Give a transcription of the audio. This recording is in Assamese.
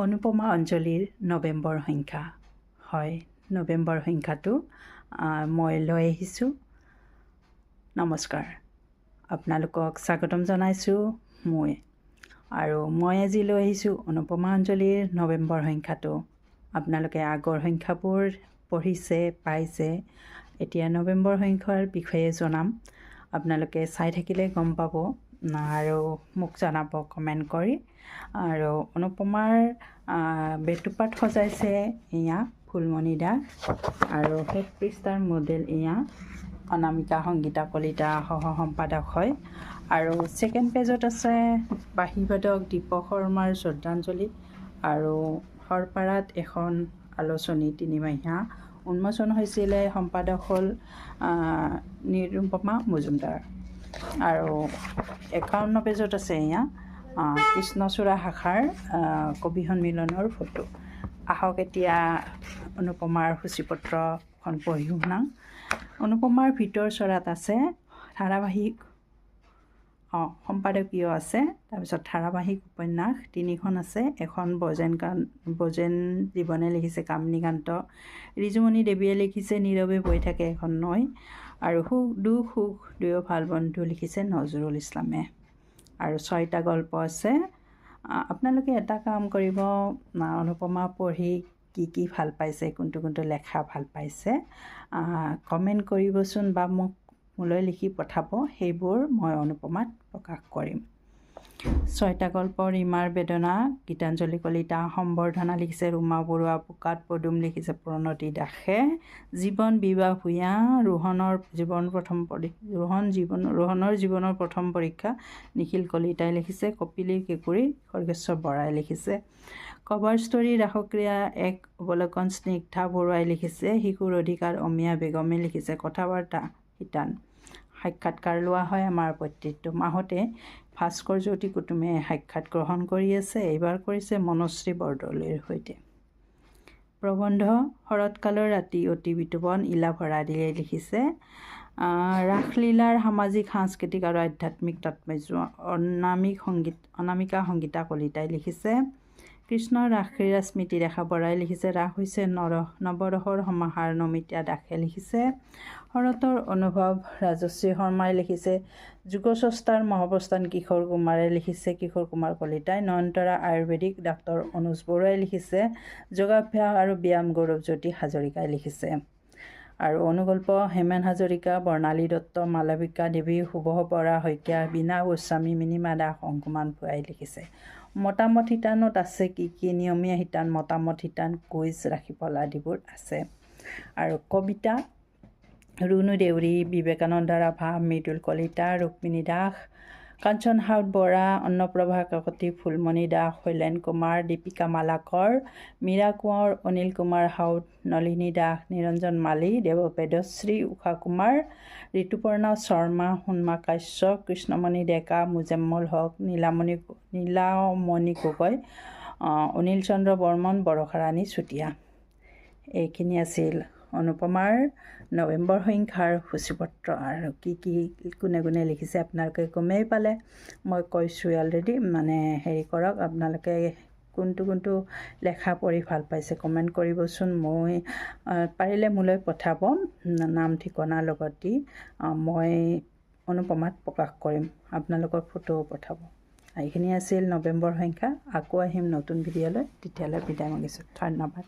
অনুপমা অঞ্জলিৰ নৱেম্বৰ সংখ্যা হয়। নৱেম্বৰ সংখ্যাটো মই লৈ আহিছোঁ। নমস্কাৰ, আপোনালোকক স্বাগতম জনাইছোঁ আৰু মই আজি লৈ আহিছোঁ অনুপমা অঞ্জলিৰ নৱেম্বৰ সংখ্যাটো। আপোনালোকে আগৰ সংখ্যাবোৰ পঢ়িছে পাইছে, এতিয়া নৱেম্বৰ সংখ্যাৰ বিষয়ে জনাম। আপোনালোকে চাই থাকিলে গম পাব আৰু মোক জনাব কমেণ্ট কৰি। আৰু অনুপমাৰ বেটুপাত সজাইছে এয়া ফুলমণি দাস আৰু শেষ পৃষ্ঠাৰ মডেল এয়া অনামিকা সংগীতা কলিতা সহ সম্পাদক হয়। আৰু ছেকেণ্ড পেজত আছে বাঁহীবাদক দীপক শৰ্মাৰ শ্ৰদ্ধাঞ্জলি আৰু সৰপাৰাত এখন আলোচনী তিনিমহীয়া উন্মোচন হৈছিলে। সম্পাদক হ'ল নিৰুপমা মজুমদাৰ। আৰু 51 পেজত আছে এয়া কৃষ্ণচূড়া শাখাৰ কবি সন্মিলনৰ ফটো। আহক এতিয়া অনুপমাৰ সূচীপত্ৰখন পঢ়ি শুনাওঁ। অনুপমাৰ ভিতৰ চৰাত আছে ধাৰাবাহিক সম্পাদকীয় আছে, তাৰপিছত ধাৰাবাহিক উপন্যাস 3খন আছে। এখন বজেন জীৱনে লিখিছে কামিনীকান্ত, ৰিজুমণি দেৱীয়ে লিখিছে নীৰৱে বৈ থাকে এখন নৈ, আৰু সুখ দুখ দুয়ো ভাল বন্ধু লিখিছে নজৰুল ইছলামে। আৰু 6টা গল্প আছে। আপোনালোকে এটা কাম কৰিব, অনুপমা পঢ়ি কি ভাল পাইছে, কোনটো লেখা ভাল পাইছে কমেণ্ট কৰিবচোন বা মোলৈ লিখি পঠাব। সেইবোৰ মই অনুপমাত প্ৰকাশ কৰিম। 6টা গল্প ৰীমাৰ বেদনা গীতাঞ্জলি কলিতা, সম্বৰ্ধনা লিখিছে ৰুমা বৰুৱা, বোকাত পদুম লিখিছে প্ৰণতি দাসে, জীৱন বিবাহ ভূঞা, ৰোহনৰ জীৱনৰ প্ৰথম পৰীক্ষা নিখিল কলিতাই লিখিছে, কপিলীৰ কেঁকুৰি খৰ্গেশ্বৰ বৰাই লিখিছে, কভাৰ ষ্টৰী ৰাসক্ৰিয়া এক অৱলোকন স্নিগ্ধা বৰুৱাই লিখিছে, শিশুৰ অধিকাৰ অমিয়া বেগমে লিখিছে, কথাবাৰ্তা শিতান। সাক্ষাৎকাৰ লোৱা হয় আমাৰ প্ৰত্যেকটো মাহতে। ভাস্কৰ জ্যোতি কুটুমে সাক্ষাৎ গ্ৰহণ কৰি আছে, এইবাৰ কৰিছে মনশ্ৰী বৰদলৈৰ সৈতে। প্ৰবন্ধ শৰৎকালৰ ৰাতি অতি বিতোপন ইলা ভৰালীয়ে লিখিছে, ৰাসলীলাৰ সামাজিক সাংস্কৃতিক আৰু আধ্যাত্মিক তাৎপৰ্য অনামিকা সংগীতা কলিতাই লিখিছে, কৃষ্ণৰ ৰাসক্ৰীড়া স্মৃতি ৰেখা বৰাই লিখিছে, ৰাস হৈছে নৱৰসৰ সমাহাৰ নমিতা দাসে লিখিছে, শৰতৰ অনুভৱ ৰাজশ্ৰী শৰ্মাই লিখিছে, যুগস্ৰষ্টাৰ মহাপ্ৰস্থান কিশোৰ কুমাৰে লিখিছে কিশোৰ কুমাৰ কলিতাই, নয়নতৰা আয়ুৰ্বেদিক ডাক্তৰ অনুজ বৰুৱাই লিখিছে, যোগাভ্যাস আৰু ব্যায়াম গৌৰৱজ্যোতি হাজৰিকাই লিখিছে। আৰু অনুগল্প হেমেন হাজৰিকা, বৰ্ণালী দত্ত, মালবিকা দেৱী, শুভ বৰা শইকীয়া, বীণা গোস্বামী, মিনিমা দাস, অংকুমান ভূঞাই লিখিছে। মতামত শিতানত আছে কি নিয়মীয়া শিতান, মতামত শিতান, কুইজ ৰাখিপল আদিবোৰ আছে। আৰু কবিতা ৰুণু দেউৰী, বিবেকানন্দ ৰাভা, মৃদুল কলিতা, ৰুক্মিণী দাস, কাঞ্চন হাউদ বৰা, অন্নপ্ৰভা কাকতি, ফুলমণি দাস, শৈলেন কুমাৰ, দীপিকা মালাকৰ, মীৰা কোঁৱৰ, অনিল কুমাৰ হাউদ, নলিনী দাস, নিৰঞ্জন মালী, দেৱবেদশ্ৰী, উষা কুমাৰ, ঋতুপৰ্ণা শৰ্মা, সুন্মা কাশ্যপ, কৃষ্ণমণি ডেকা, মুজেম্মল হক, নীলামণি গগৈ, অনিল চন্দ্ৰ বৰ্মন, বৰষাৰাণী চুতীয়া। এইখিনি আছিল অনুপমাৰ নৱেম্বৰ সংখ্যাৰ সূচীপত্ৰ। আৰু কি কোনে লিখিছে আপোনালোকে গমেই পালে, মই কৈছোঁ অলৰেডি। হেৰি কৰক, আপোনালোকে কোনটো লেখা পঢ়ি ভাল পাইছে কমেণ্ট কৰিবচোন। মই পাৰিলে মোলৈ পঠাব, নাম ঠিকনাৰ লগত দি মই অনুপমাত প্ৰকাশ কৰিম। আপোনালোকৰ ফটোও পঠাব। এইখিনি আছিল নৱেম্বৰ সংখ্যা। আকৌ আহিম নতুন ভিডিঅ'লৈ, তেতিয়ালৈ বিদায় মাগিছোঁ। ধন্যবাদ।